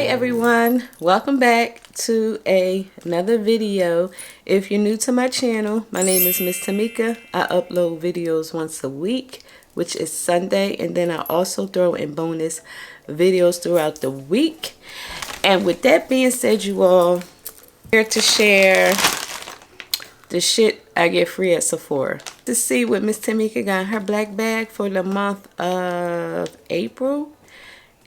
everyone, welcome back to another video. If you're new to my channel, my name is Miss Tamika. I upload videos once a week, which is Sunday, and then I also throw in bonus videos throughout the week. And with that being said, you all, here to share the shit I get free at Sephora. To see what Miss Tamika got in her black bag for the month of April.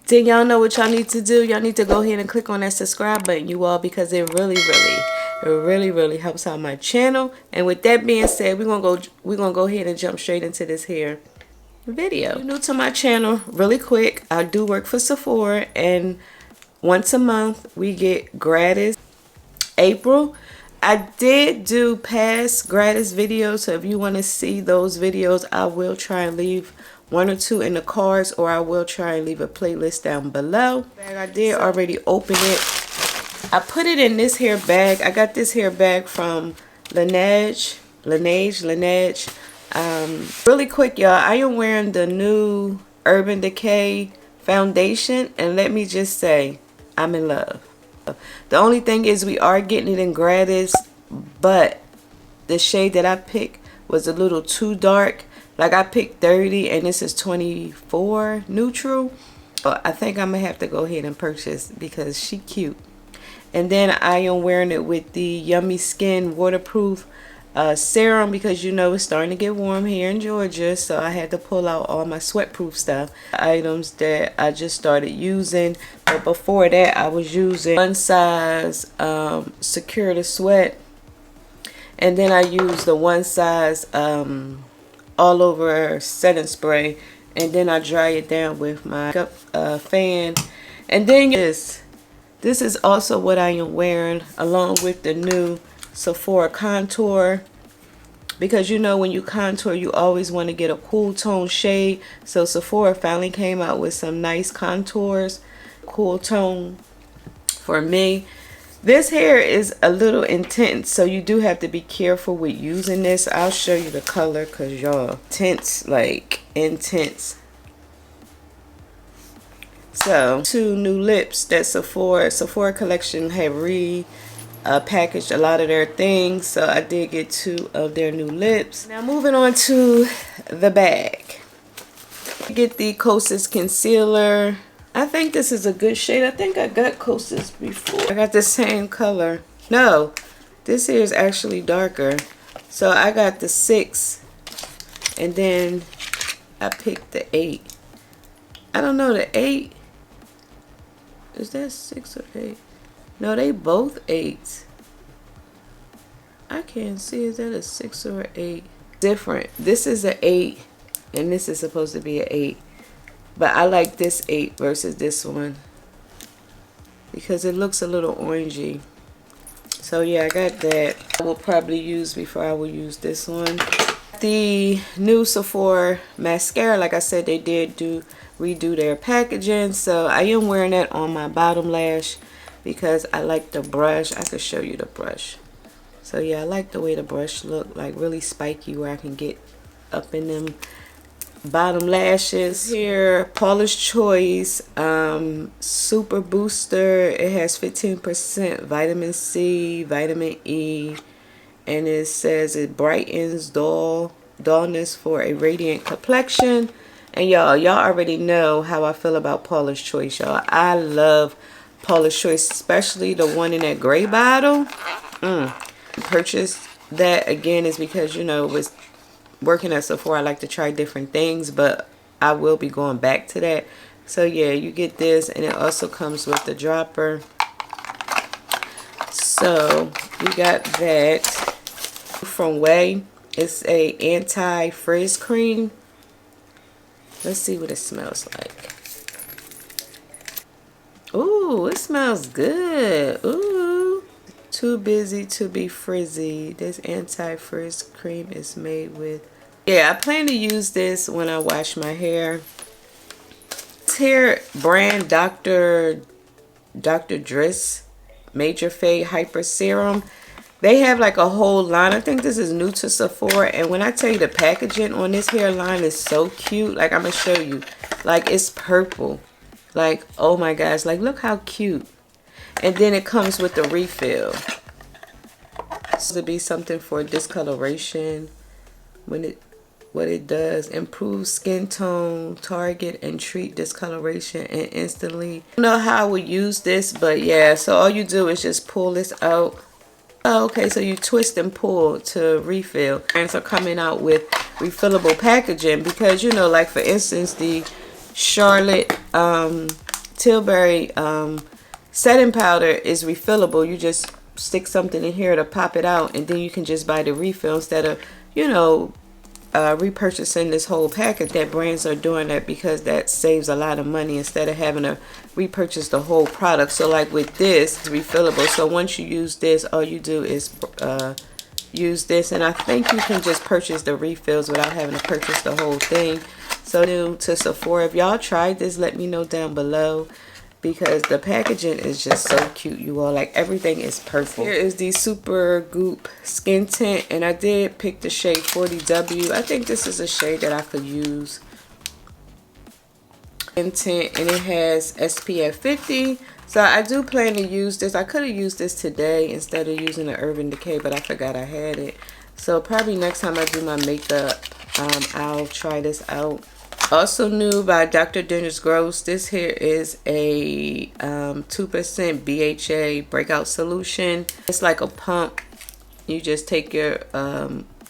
Then y'all know what y'all need to do. Y'all need to go ahead and click on that subscribe button, you all, because it really helps out my channel. And with that being said, we're gonna go ahead and jump straight into this here video. If you're new to my channel, really quick, I do work for Sephora, and once a month we get gratis. April, I did do past gratis videos, so if you want to see those videos, I will try and leave one or two in the cards, or I will try and leave a playlist down below. I did already open it. I put it in this hair bag. I got this hair bag from Laneige. Really quick, y'all, I am wearing the new Urban Decay foundation, and let me just say, I'm in love. The only thing is we are getting it in gratis, but the shade that I picked was a little too dark. Like, I picked 30 and this is 24 neutral. I think I'm gonna have to go ahead and purchase because she cute. And then I am wearing it with the Yummy Skin waterproof serum, because you know it's starting to get warm here in Georgia, so I had to pull out all my sweatproof stuff, items that I just started using. But before that, I was using One Size Secure the Sweat, and then I used the One Size all over setting spray, and then I dry it down with my fan. And then this is also what I am wearing along with the new Sephora contour, because you know when you contour you always want to get a cool tone shade. So Sephora finally came out with some nice contours, cool tone for me. This hair is a little intense, so you do have to be careful with using this. I'll show you the color, because y'all, intense, like intense. So, two new lips that Sephora collection had packaged a lot of their things, so I did get two of their new lips. Now moving on to the bag. Get the Kosas concealer. I think this is a good shade. I think I got Kosas before. I got the same color. No, this here is actually darker. So I got the 6, and then I picked the 8. I don't know, the 8. Is that 6 or 8? No, they both 8s. I can't see. Is that a 6 or an 8? Different. This is an 8, and this is supposed to be an 8. But I like this 8 versus this one, because it looks a little orangey. So yeah, I got that. I will probably use before I will use this one. The new Sephora mascara, like I said, they did redo their packaging. So I am wearing that on my bottom lash because I like the brush. I could show you the brush. So yeah, I like the way the brush look, like really spiky, where I can get up in them bottom lashes. Here, Paula's Choice Super Booster. It has 15% vitamin C, vitamin E, and it says it brightens dullness for a radiant complexion. And y'all already know how I feel about Paula's Choice, y'all. I love Paula's Choice, especially the one in that gray bottle. Purchased that again is because, you know, it was working at Sephora, I like to try different things, but I will be going back to that. So yeah, you get this, and it also comes with the dropper. So we got that from Way. It's a anti-frizz cream. Let's see what it smells like. Ooh, it smells good. Ooh. Too busy to be frizzy. This anti-frizz cream is made with... Yeah, I plan to use this when I wash my hair. This hair brand Dr. Driss Major Fade Hyper Serum. They have like a whole line. I think this is new to Sephora. And when I tell you the packaging on this hairline is so cute. Like, I'm going to show you. Like, it's purple. Like, oh my gosh, like look how cute. And then it comes with the refill. So to be something for discoloration. What it does, improve skin tone, target and treat discoloration and instantly. I don't know how I would use this, but yeah, so all you do is just pull this out. Oh, okay, so you twist and pull to refill. Brands are coming out with refillable packaging because, you know, like for instance, the Charlotte Tilbury setting powder is refillable. You just stick something in here to pop it out, and then you can just buy the refill instead of, you know, repurchasing this whole package. That brands are doing that because that saves a lot of money instead of having to repurchase the whole product. So like with this, it's refillable. So once you use this, all you do is use this, and I think you can just purchase the refills without having to purchase the whole thing. So new to Sephora. If y'all tried this, let me know down below, because the packaging is just so cute, you all. Like everything is perfect. Here is the Super Goop Skin Tint, and I did pick the shade 40W. I think this is a shade that I could use. Skin Tint, and it has SPF 50. So I do plan to use this. I could have used this today instead of using the Urban Decay, but I forgot I had it. So probably next time I do my makeup, I'll try this out. Also new by Dr. Dennis Gross. This here is a 2% BHA breakout solution. It's like a pump. You just take your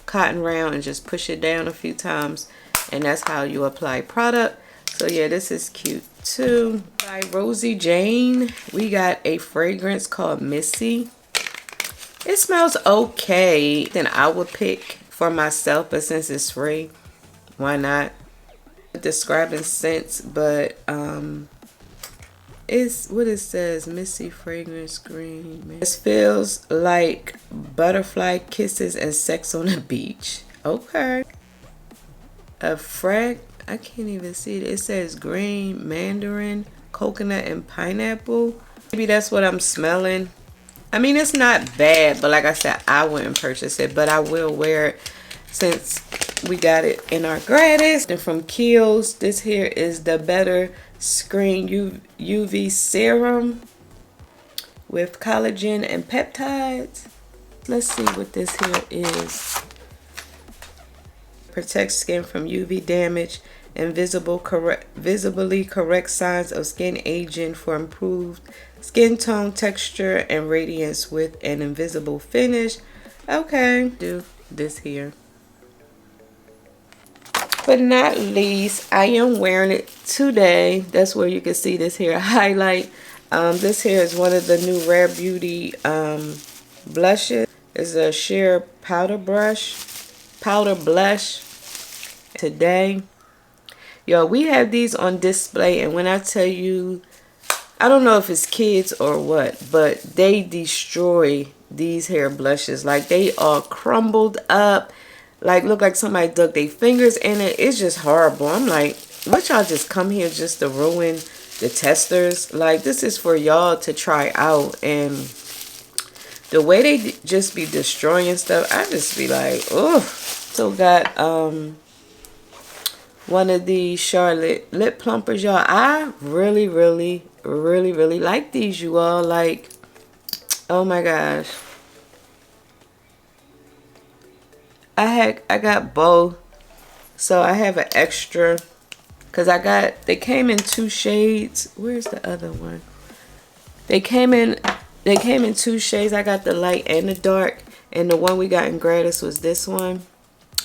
cotton round and just push it down a few times, and that's how you apply product. So yeah, this is cute too. By Rosie Jane, we got a fragrance called Missy. It smells okay. Then I would pick for myself, but since it's free, why not? Describing scents, but it's what it says, Missy fragrance green. This feels like butterfly kisses and sex on the beach. Okay. A I can't even see it. It says green, mandarin, coconut, and pineapple. Maybe that's what I'm smelling. I mean, it's not bad, but like I said, I wouldn't purchase it, but I will wear it since we got it in our gratis. And from Kiehl's, this here is the Better Screen UV Serum with collagen and peptides. Let's see what this here is. Protects skin from UV damage and visibly correct signs of skin aging for improved skin tone, texture, and radiance with an invisible finish. Okay, do this here. But not least, I am wearing it today. That's where you can see this here highlight. This here is one of the new Rare Beauty blushes. It's a sheer powder blush today. Yo, we have these on display, and when I tell you, I don't know if it's kids or what, but they destroy these hair blushes. Like, they are crumbled up. Like, look like somebody dug their fingers in it. It's just horrible. I'm like, what, y'all just come here just to ruin the testers? Like, this is for y'all to try out. And the way they just be destroying stuff, I just be like, ugh. So got one of the Charlotte lip plumpers, y'all. I really like these, you all. Like, oh my gosh. I got both, so I have an extra, because they came in 2 shades. Where's the other one? They came in 2 shades. I got the light and the dark, and the one we got in gratis was this one,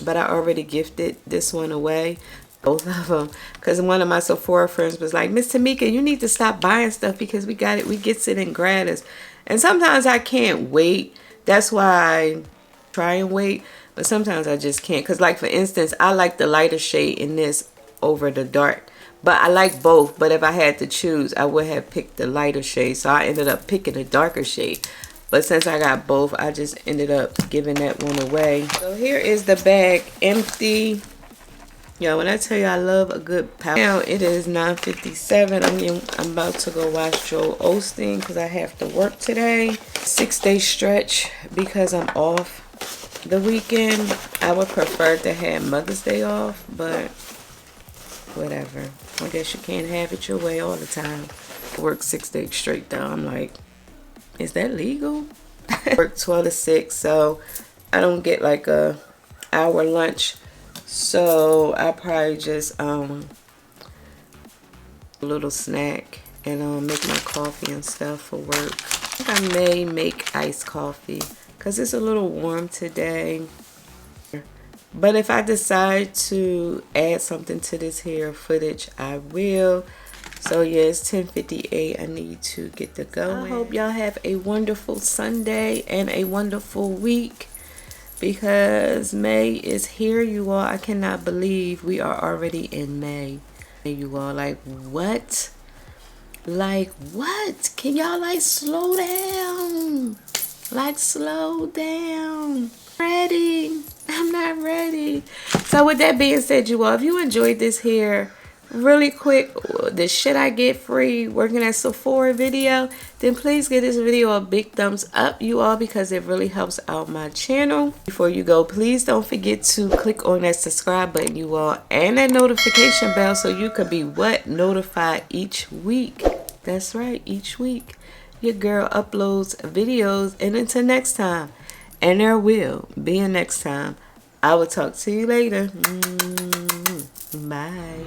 but I already gifted this one away, both of them, because one of my Sephora friends was like, Miss Tamika, you need to stop buying stuff because we get it in gratis. And sometimes I can't wait. That's why I try and wait. But sometimes I just can't. Because, like, for instance, I like the lighter shade in this over the dark. But I like both. But if I had to choose, I would have picked the lighter shade. So I ended up picking a darker shade. But since I got both, I just ended up giving that one away. So here is the bag empty. Yo, when I tell you I love a good powder. Now it is 9:57. I'm about to go watch Joel Osteen because I have to work today. 6-day stretch because I'm off the weekend. I would prefer to have Mother's Day off, but whatever. I guess you can't have it your way all the time. I work 6 days straight though. I'm like, is that legal? I work 12 to 6, so I don't get like a hour lunch. So I probably just a little snack and make my coffee and stuff for work. I think I may make iced coffee because it's a little warm today. But if I decide to add something to this here footage, I will. So yeah, it's 10:58. I need to get to going. I hope y'all have a wonderful Sunday and a wonderful week, because May is here, you all. I cannot believe we are already in May. You all, like what? Like what? Can y'all like slow down? Like slow down. Ready? I'm not ready. So with that being said, you all, if you enjoyed this here really quick, the shit I get free working at Sephora video, then please give this video a big thumbs up, you all, because it really helps out my channel. Before you go, please don't forget to click on that subscribe button, you all, and that notification bell, so you could be what? Notified each week. That's right, each week your girl uploads videos. And until next time, and there will be a next time, I will talk to you later. Bye.